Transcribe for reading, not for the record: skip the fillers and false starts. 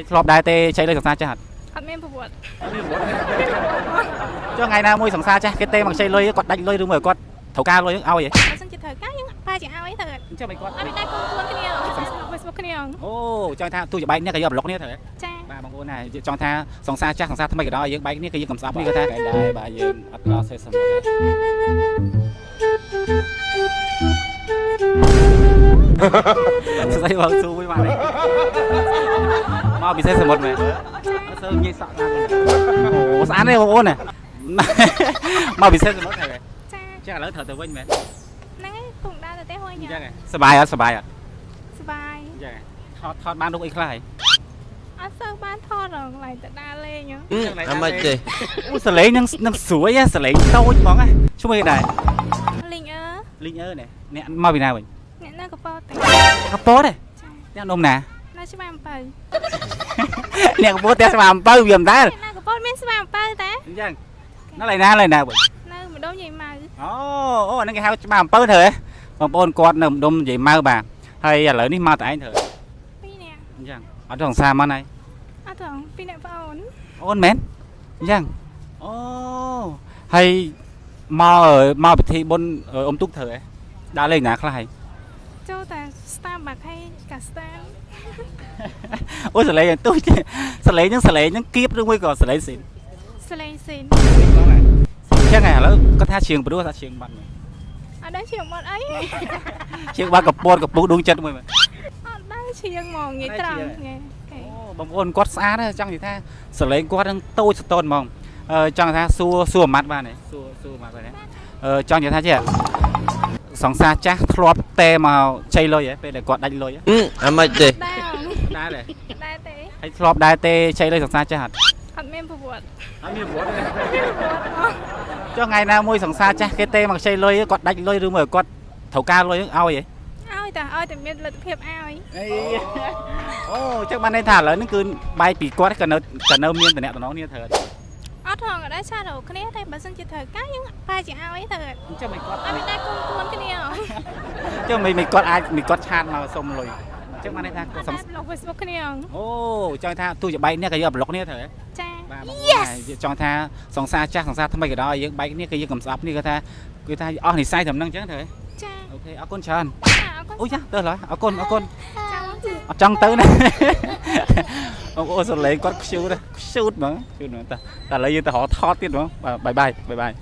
ធ្លាប់ដែរទេចៃលើសង្សារចាស់អត់មានប្រវត្តិចុះថ្ងៃណាមួយសង្សារចាស់គេទេមកចៃលុយគាត់ដាច់លុយឬមួយគាត់ត្រូវការលុយឲ្យហ៎បើសិនជាត្រូវការយើងប៉ាជាឲ្យទៅអញ្ចឹងមិនគាត់អត់មានតែកូនខ្លួនគ្នា Facebook គ្នាអូចង់ថាទូចបែកនេះក៏យកប្លុកនេះទៅចាបាទបងប្អូនណាចង់ថាសង្សារចាស់សង្សារថ្មីក៏ដោយយើងបែកនេះគឺយើងកំស្អប់នេះក៏ថាដែរបាទយើងអត់ដល់សេសមុទ្រស្អីបងស៊ូមួយបាទមកពិសេសសមុទ្រមែនសើងាយសក់ណាអូស្អាតទេបងប្អូនណាមកពិសេសសមុទ្រហើយចាឥឡូវត្រូវទៅវិញមែនហ្នឹងឯងពុំដើរទៅទេហួយញ៉ាំអញ្ចឹងសบายអត់សบายអត់សបាយអញ្ចឹងថតបានរូបអីខ្លះហើយអត់សូវបានថតរងឡើយទៅដើរលេងអាម៉េចទេអូសលេងនឹងស្រួយសលេងតូចហ្មងឈ្មោះអីដែរលីងអឺនេះអ្នកមកពីណាវិញអ្នកនៅកប៉ោតកប៉ោតទេអ្នកនំណានៅច្បារអំពៅអ្នកកប៉ោតតែស្វាអំពៅវាមិនដែរនៅកប៉ោតមានស្វាអំពៅតែអញ្ចឹងនៅឡើយណាវិញនៅម្ដុំយាយម៉ៅអូហ្នឹងគេហៅច្បារអំពៅធ្វើបងប្អូនគាត់នៅម្ដុំយាយម៉ៅបាទហើយឥឡូវនេះមកតែឯងធ្វើ2នាក់អញ្ចឹងអត់សង្សារមកណៃអត់ទេ2នាក់បងអូនមែនអញ្ចឹងអូហើយមកពិធីបុណ្យអ៊ំទុកធ្វើដើរលេងណាខ្លះហើយចូលតែ Starbucks ហើយកាស្តាអូសលេងទូចសលេងហ្នឹងគៀបឬមួយក៏សលេងស៊ីនសលេងស៊ីនអញ្ចឹងឥឡូវគាត់ថាជើងព្រោះថាជើងបាត់មើលអត់ដឹងជើងបាត់អីជើងបាត់កពួតកពុះដួងចិត្តមួយមើលអត់ដឹងជើងហ្មងងាយត្រង់អូបងប្អូនគាត់ស្អាតចង់និយាយថាសលេងគាត់នឹងតូចស្ទន់ហ្មងចង់ថាសួរអាម៉ាត់បានទេសួរអាម៉ាត់បានចង់និយាយថាចេះសង្សារចាស់ធ្លាប់តែមកចៃលុយពេលដែលគាត់ដាច់លុយអាម៉េចទេដែរទេហើយធ្លាប់ដែរទេចៃលុយសង្សារចាស់អត់មានប្រវត្តិអត់មានប្រវត្តិចុះថ្ងៃណាមួយសង្សារចាស់គេទេមកចៃលុយគាត់ដាច់លុយឬមួយគាត់ត្រូវការលុយឲ្យឲ្យតែមានលទ្ធភាពឲ្យអូចឹងបានន័យថាឥឡូវនេះគឺបែកពីគាត់ក៏នៅមានតំណែងគ្នាត្រូវអត់ថងអត់ដែរឆាតរកគ្នាតែបើសិនជាត្រូវការយើងប៉ាជាឲ្យទៅអញ្ចឹងមិនគាត់អត់មានតែកូនខ្លួនគ្នាចឹងមិនគាត់អាចមិនគាត់ឆាតមកសុំលុយអញ្ចឹងបានន័យថាសុំប្លុក Facebook គ្នាអូចង់ថាទូចបែកនេះក៏យកប្លុកគ្នាត្រូវចាបាទចង់ថាសង្សារចាស់សង្សារថ្មីក៏ដោយយើងបែកនេះគឺយើងកំស្អប់នេះគឺថាអស់និស័យត្រឹមហ្នឹងអញ្ចឹងត្រូវចាអូខេអរគុណច្រើនអូចាទៅឡើយអរគុណអត់ចង់ទៅណាអូសលេងគាត់ខ្ជូតហ្មងតែឥឡូវយើងទៅរកថតទៀតហ្មងបាយ